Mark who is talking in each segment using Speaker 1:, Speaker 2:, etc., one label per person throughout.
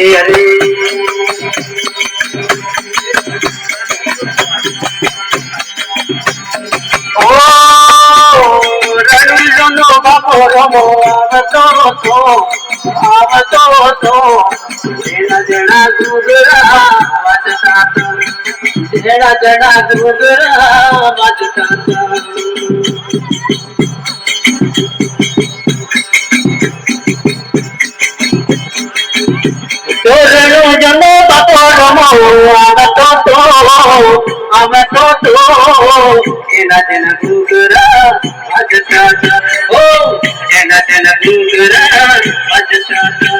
Speaker 1: रे ओ रणजनो बापो रमो आवतो तो जेना जेना घुघरा वाजता तो जेना जेना घुघरा वाजता तो रणजनो बापो रमो आवतो तो जेना जेना घुघरा वाजता तो ओ जेना जेना घुघरा वाजता तो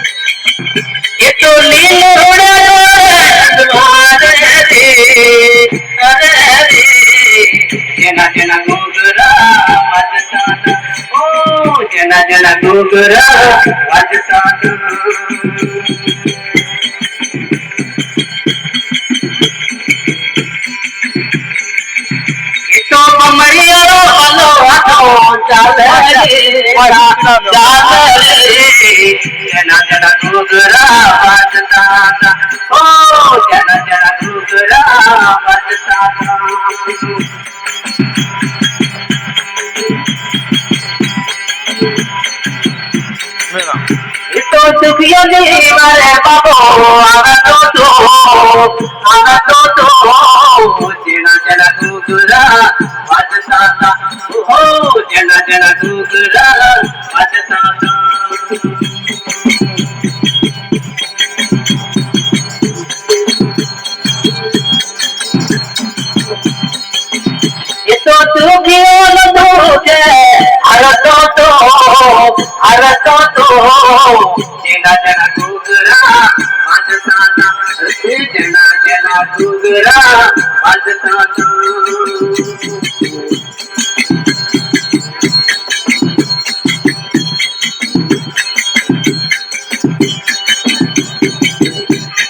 Speaker 1: ये तो नील उड़े द्वारे रे अरे रे जेना जेना घुघरा वाजता था ओ जेना जेना घुघरा वाजता था ये तो कमरिया हलो हलो चाल रे जेना जेना घुघरा वाजता था ओ जेना जेना घुघरा वाजता था तो दुखिया मारे बाबो तो जेना जेना घुघरा वाजता था ओ जेना जेना घुघरा वाजता था ये तो दुखिया धोखे तो जेना जेना घुघरा वाजता था जेना जेना घुघरा वाजता था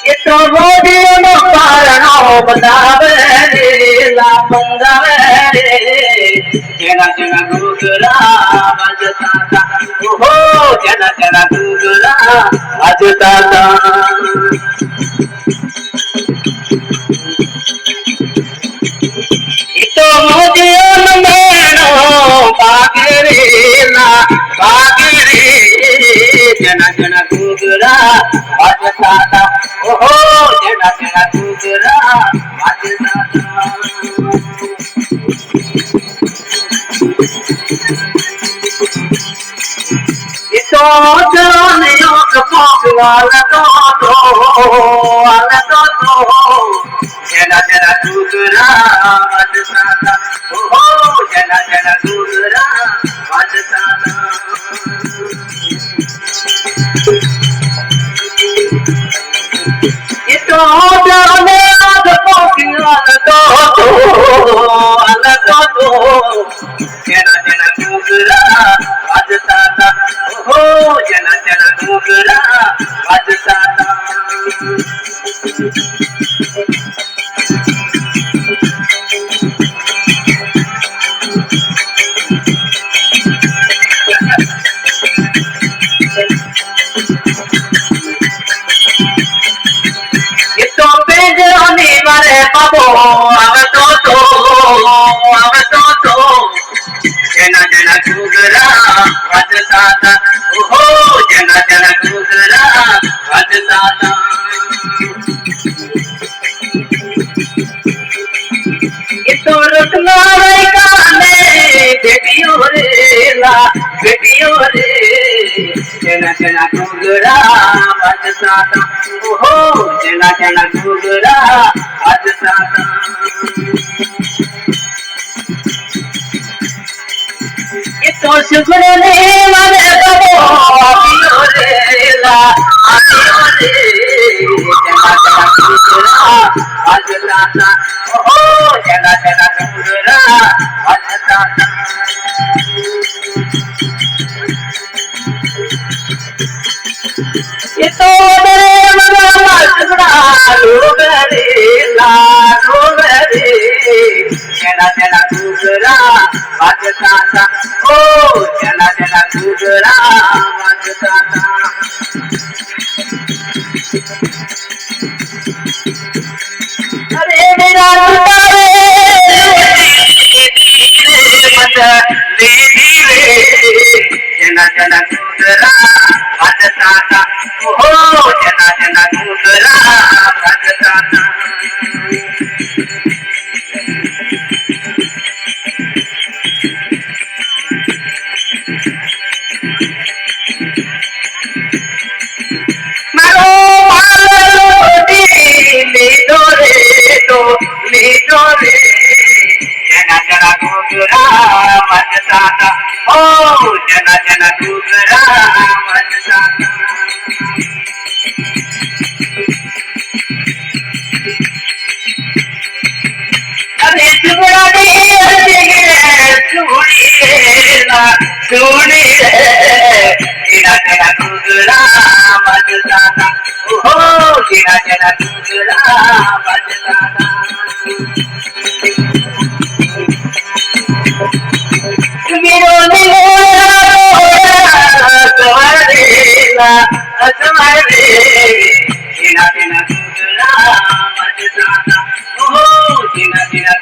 Speaker 1: ये तो रोडियों में पारणो बनावे ला पंगावे जेना जेना घुघरा वाजता था ओ जेना जेना घुघरा वाजता था तो मोदियों में बागरे जेना जेना घुघरा वाजता था ओ जेना जेना घुघरा वाजता था तो चरणियों के पास वाला तो जेना जेना घुघरा वाजता था ओ जेना जेना घुघरा वाजता था ये तो चरणियों के पास वाला तो जेना जेना घुघरा वाजता था ओ जेना जेना घुघरा वाजता था ये तो बेजाने वाले बाबो आवतो तो जेना जेना घुघरा वाजता था ओ जेना जेना घुघरा वाजता था ये तो रत्ना गाने बेटियों रे जेना जेना घुघरा वाजता था ओ जेना जेना घुघरा वाजता था ये तो सुगड़ने वाले बाबो आपियो रे जेना जेना घुघरा वाजता था ओ जेना जेना घुघरा वाजता था ये तो जेना जेना घुघरा लेली रे जना जना घुगरा वाजताना हो जना जना घुगरा वाजताना जना जना घुगरा वाजताना हो जना जना घुगरा वाजताना अरे चुगड़ा सुनी रे जना जना घुगरा वाजताना हो जना जना घुगरा वाजताना जना जना घुगरा वाजताना हो जना जना